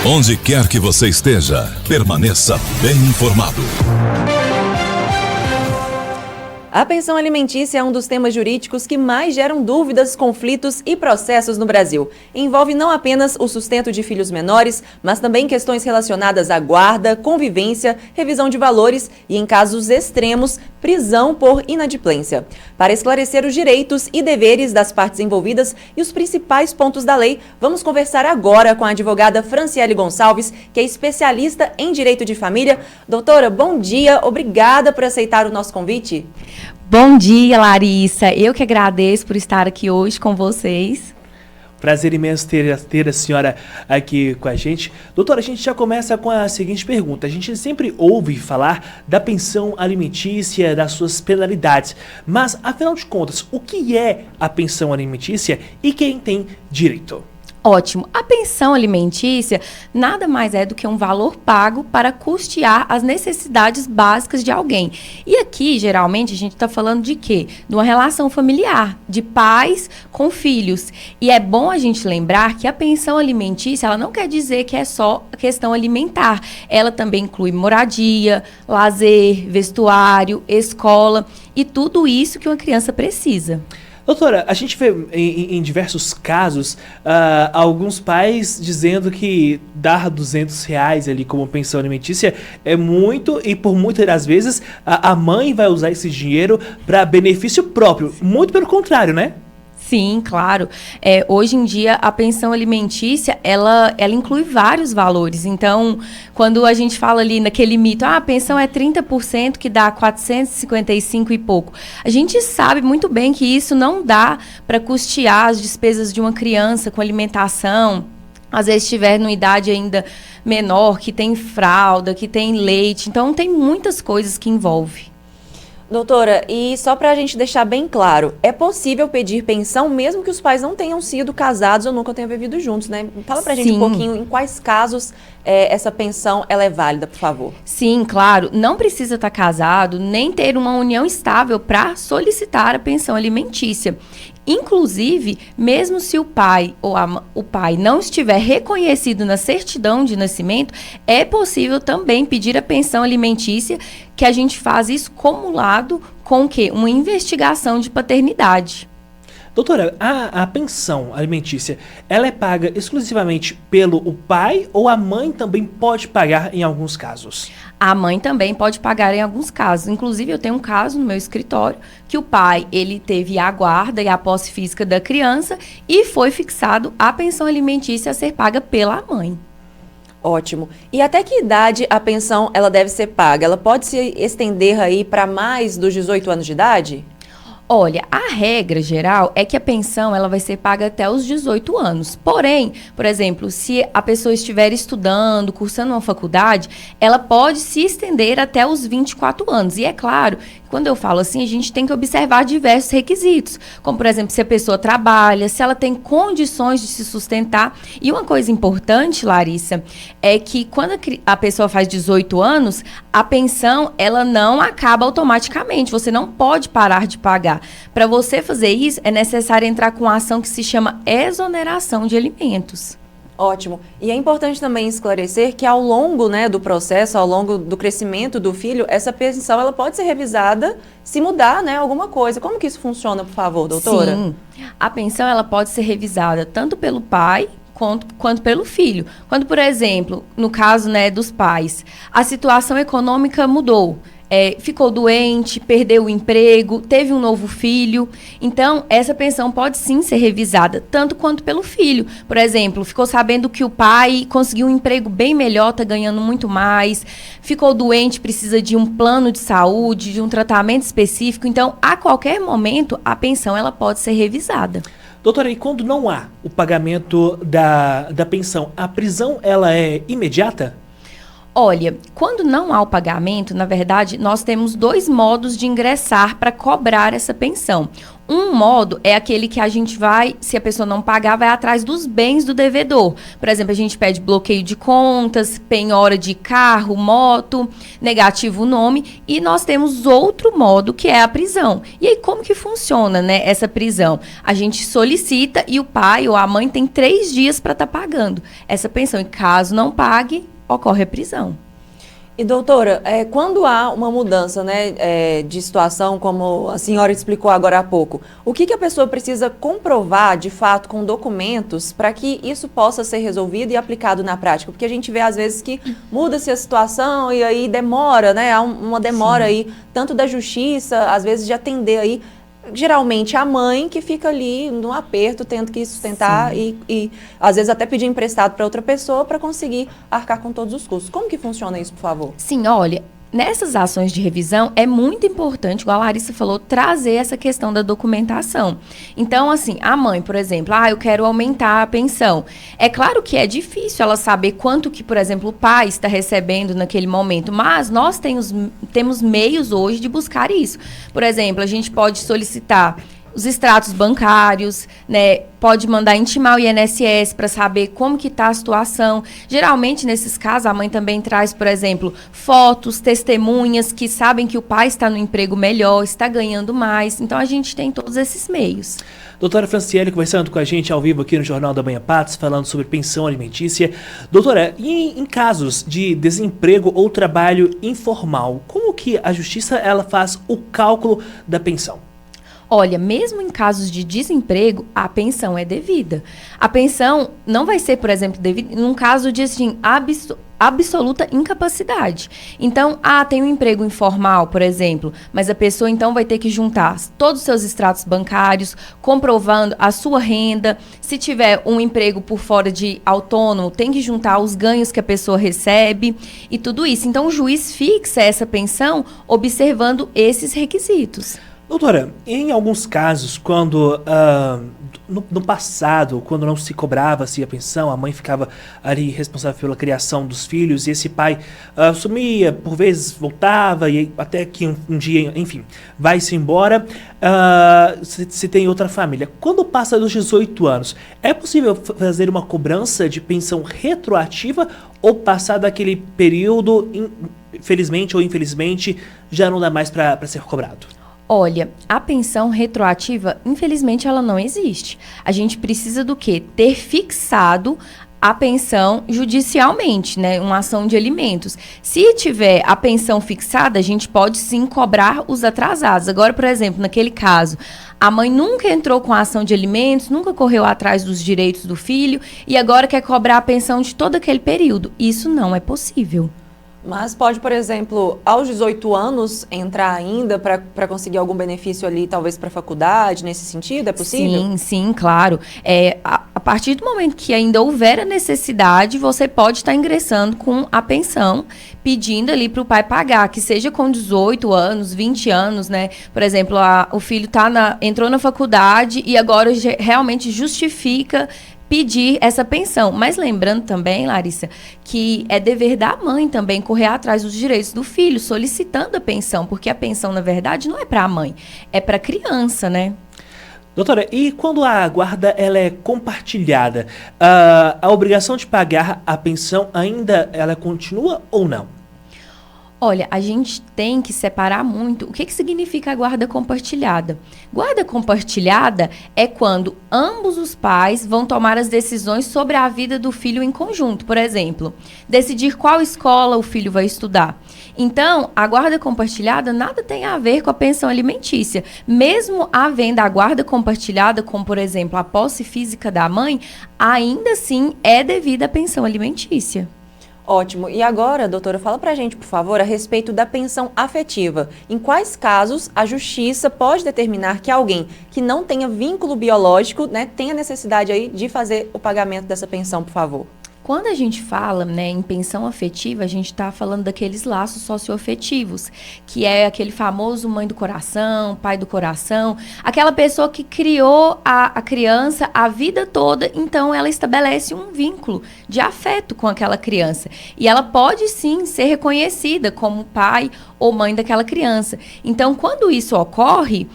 Onde quer que você esteja, permaneça bem informado. A pensão alimentícia é um dos temas jurídicos que mais geram dúvidas, conflitos e processos no Brasil. Envolve não apenas o sustento de filhos menores, mas também questões relacionadas à guarda, convivência, revisão de valores e, em casos extremos, prisão por inadimplência. Para esclarecer os direitos e deveres das partes envolvidas e os principais pontos da lei, vamos conversar agora com a advogada Franciele Gonçalves, que é especialista em direito de família. Doutora, bom dia, obrigada por aceitar o nosso convite. Bom dia, Larissa. Eu que agradeço por estar aqui hoje com vocês. Prazer imenso ter a senhora aqui com a gente. Doutora, a gente já começa com a seguinte pergunta. A gente sempre ouve falar da pensão alimentícia, das suas penalidades. Mas, afinal de contas, o que é a pensão alimentícia e quem tem direito? Ótimo. A pensão alimentícia nada mais é do que um valor pago para custear as necessidades básicas de alguém. E aqui, geralmente, a gente está falando de quê? De uma relação familiar, de pais com filhos. E é bom a gente lembrar que a pensão alimentícia, ela não quer dizer que é só a questão alimentar. Ela também inclui moradia, lazer, vestuário, escola e tudo isso que uma criança precisa. Doutora, a gente vê em diversos casos alguns pais dizendo que dar R$200 ali como pensão alimentícia é muito e por muitas das vezes a mãe vai usar esse dinheiro para benefício próprio. Muito pelo contrário, né? Sim, claro. Hoje em dia, a pensão alimentícia, ela inclui vários valores. Então, quando a gente fala ali naquele mito, a pensão é 30%, que dá 455 e pouco. A gente sabe muito bem que isso não dá para custear as despesas de uma criança com alimentação. Às vezes estiver numa idade ainda menor, que tem fralda, que tem leite. Então, tem muitas coisas que envolve. Doutora, e só para a gente deixar bem claro, é possível pedir pensão mesmo que os pais não tenham sido casados ou nunca tenham vivido juntos, né? Fala pra gente um pouquinho em quais casos essa pensão ela é válida, por favor. Sim, claro. Não precisa estar casado, nem ter uma união estável para solicitar a pensão alimentícia. Inclusive, mesmo se o pai ou o pai não estiver reconhecido na certidão de nascimento, é possível também pedir a pensão alimentícia, que a gente faz isso cumulado com o quê? Uma investigação de paternidade. Doutora, a pensão alimentícia, ela é paga exclusivamente pelo o pai ou a mãe também pode pagar em alguns casos? A mãe também pode pagar em alguns casos. Inclusive, eu tenho um caso no meu escritório que o pai, ele teve a guarda e a posse física da criança e foi fixado a pensão alimentícia a ser paga pela mãe. Ótimo. E até que idade a pensão ela deve ser paga? Ela pode se estender aí para mais dos 18 anos de idade? Olha, a regra geral é que a pensão ela vai ser paga até os 18 anos. Porém, por exemplo, se a pessoa estiver estudando, cursando uma faculdade, ela pode se estender até os 24 anos. E é claro, quando eu falo assim, a gente tem que observar diversos requisitos. Como, por exemplo, se a pessoa trabalha, se ela tem condições de se sustentar. E uma coisa importante, Larissa, é que quando a pessoa faz 18 anos, a pensão ela não acaba automaticamente. Você não pode parar de pagar. Para você fazer isso, é necessário entrar com uma ação que se chama exoneração de alimentos. Ótimo. E é importante também esclarecer que ao longo, né, do processo, ao longo do crescimento do filho, essa pensão ela pode ser revisada se mudar, né, alguma coisa. Como que isso funciona, por favor, doutora? Sim, a pensão ela pode ser revisada tanto pelo pai quanto pelo filho. Quando, por exemplo, no caso, né, dos pais, a situação econômica mudou. Ficou doente, perdeu o emprego, teve um novo filho. Então, essa pensão pode sim ser revisada, tanto quanto pelo filho. Por exemplo, ficou sabendo que o pai conseguiu um emprego bem melhor, está ganhando muito mais, ficou doente, precisa de um plano de saúde, de um tratamento específico. Então, a qualquer momento, a pensão ela pode ser revisada. Doutora, e quando não há o pagamento da pensão, a prisão ela é imediata? Olha, quando não há o pagamento, na verdade, nós temos dois modos de ingressar para cobrar essa pensão. Um modo é aquele que a gente vai, se a pessoa não pagar, vai atrás dos bens do devedor. Por exemplo, a gente pede bloqueio de contas, penhora de carro, moto, negativo o nome, e nós temos outro modo, que é a prisão. E aí, como que funciona, né, essa prisão? A gente solicita e o pai ou a mãe tem 3 dias para estar pagando essa pensão. E caso não pague, ocorre a prisão. E doutora, quando há uma mudança, né, de situação, como a senhora explicou agora há pouco, o que a pessoa precisa comprovar, de fato, com documentos, para que isso possa ser resolvido e aplicado na prática? Porque a gente vê, às vezes, que muda-se a situação e aí demora, né, há uma demora aí, tanto da justiça, às vezes, de atender aí, geralmente a mãe que fica ali no aperto, tendo que sustentar e às vezes até pedir emprestado para outra pessoa para conseguir arcar com todos os custos. Como que funciona isso, por favor? Sim, olha, nessas ações de revisão é muito importante, igual a Larissa falou, trazer essa questão da documentação. Então, assim, a mãe, por exemplo, eu quero aumentar a pensão. É claro que é difícil ela saber quanto que, por exemplo, o pai está recebendo naquele momento, mas nós temos meios hoje de buscar isso. Por exemplo, a gente pode solicitar os extratos bancários, né? Pode mandar intimar o INSS para saber como que está a situação. Geralmente, nesses casos, a mãe também traz, por exemplo, fotos, testemunhas que sabem que o pai está no emprego melhor, está ganhando mais. Então, a gente tem todos esses meios. Doutora Franciele conversando com a gente ao vivo aqui no Jornal da Manhã Patos, falando sobre pensão alimentícia. Doutora, e em casos de desemprego ou trabalho informal, como que a Justiça ela faz o cálculo da pensão? Olha, mesmo em casos de desemprego, a pensão é devida. A pensão não vai ser, por exemplo, devida num caso de assim, absoluta incapacidade. Então, tem um emprego informal, por exemplo, mas a pessoa então vai ter que juntar todos os seus extratos bancários, comprovando a sua renda. Se tiver um emprego por fora de autônomo, tem que juntar os ganhos que a pessoa recebe e tudo isso. Então, o juiz fixa essa pensão observando esses requisitos. Doutora, em alguns casos, quando no passado, quando não se cobrava-se a pensão, a mãe ficava ali responsável pela criação dos filhos e esse pai sumia, por vezes voltava e até que um dia, enfim, vai-se embora, se tem outra família. Quando passa dos 18 anos, é possível fazer uma cobrança de pensão retroativa ou passar daquele período, felizmente ou infelizmente, já não dá mais para ser cobrado? Olha, a pensão retroativa, infelizmente, ela não existe. A gente precisa do quê? Ter fixado a pensão judicialmente, né? Uma ação de alimentos. Se tiver a pensão fixada, a gente pode sim cobrar os atrasados. Agora, por exemplo, naquele caso, a mãe nunca entrou com a ação de alimentos, nunca correu atrás dos direitos do filho e agora quer cobrar a pensão de todo aquele período. Isso não é possível. Mas pode, por exemplo, aos 18 anos, entrar ainda para conseguir algum benefício ali, talvez para a faculdade, nesse sentido? É possível? Sim, claro. A partir do momento que ainda houver a necessidade, você pode estar ingressando com a pensão, pedindo ali para o pai pagar, que seja com 18 anos, 20 anos, né? Por exemplo, o filho entrou na faculdade e agora realmente justifica pedir essa pensão. Mas lembrando também, Larissa, que é dever da mãe também correr atrás dos direitos do filho, solicitando a pensão, porque a pensão, na verdade, não é para a mãe, é para a criança, né? Doutora, e quando a guarda ela é compartilhada, a obrigação de pagar a pensão ainda ela continua ou não? Olha, a gente tem que separar muito o que significa a guarda compartilhada. Guarda compartilhada é quando ambos os pais vão tomar as decisões sobre a vida do filho em conjunto. Por exemplo, decidir qual escola o filho vai estudar. Então, a guarda compartilhada nada tem a ver com a pensão alimentícia. Mesmo havendo a guarda compartilhada, como por exemplo a posse física da mãe, ainda assim é devida à pensão alimentícia. Ótimo. E agora, doutora, fala pra gente, por favor, a respeito da pensão afetiva. Em quais casos a justiça pode determinar que alguém que não tenha vínculo biológico, né, tenha necessidade aí de fazer o pagamento dessa pensão, por favor? Quando a gente fala, né, em pensão afetiva, a gente está falando daqueles laços socioafetivos, que é aquele famoso mãe do coração, pai do coração, aquela pessoa que criou a criança a vida toda, então ela estabelece um vínculo de afeto com aquela criança. E ela pode sim ser reconhecida como pai ou mãe daquela criança. Então, quando isso ocorre,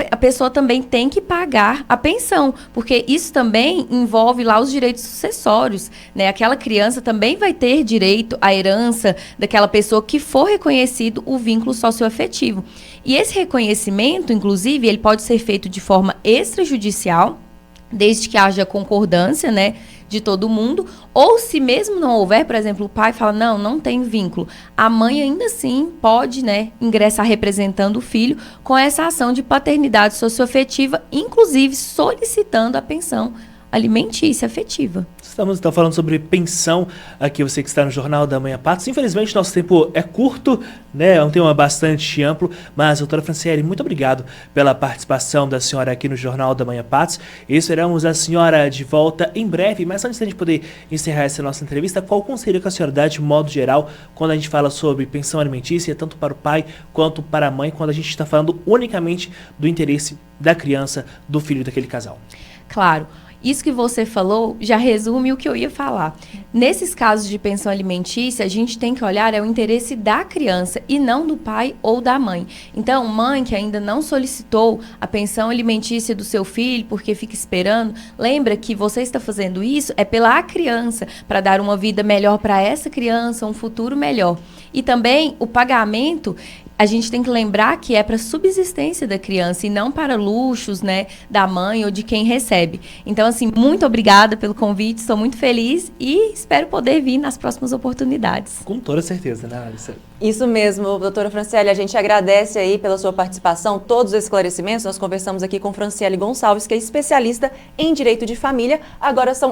a pessoa também tem que pagar a pensão, porque isso também envolve lá os direitos sucessórios, né? Aquela criança também vai ter direito à herança daquela pessoa que for reconhecido o vínculo socioafetivo. E esse reconhecimento, inclusive, ele pode ser feito de forma extrajudicial, desde que haja concordância, né, de todo mundo, ou se mesmo não houver, por exemplo, o pai fala, não tem vínculo, a mãe ainda assim pode, né, ingressar representando o filho com essa ação de paternidade socioafetiva, inclusive solicitando a pensão alimentícia afetiva. Estamos então falando sobre pensão aqui, você que está no Jornal da Manhã Patos. Infelizmente, nosso tempo é curto, né? É um tema bastante amplo, mas, doutora Franciele, muito obrigado pela participação da senhora aqui no Jornal da Manhã Patos. E esperamos a senhora de volta em breve, mas antes da gente poder encerrar essa nossa entrevista, qual conselho que a senhora dá de modo geral quando a gente fala sobre pensão alimentícia, tanto para o pai quanto para a mãe, quando a gente está falando unicamente do interesse da criança, do filho daquele casal? Claro. Isso que você falou já resume o que eu ia falar. Nesses casos de pensão alimentícia, a gente tem que olhar o interesse da criança e não do pai ou da mãe. Então, mãe que ainda não solicitou a pensão alimentícia do seu filho porque fica esperando, lembra que você está fazendo isso é pela criança, para dar uma vida melhor para essa criança, um futuro melhor. E também o pagamento, a gente tem que lembrar que é para subsistência da criança e não para luxos, né, da mãe ou de quem recebe. Então, assim, muito obrigada pelo convite, estou muito feliz e espero poder vir nas próximas oportunidades. Com toda certeza, né, Larissa? Isso mesmo, doutora Franciele, a gente agradece aí pela sua participação, todos os esclarecimentos. Nós conversamos aqui com Franciele Gonçalves, que é especialista em direito de família. Agora são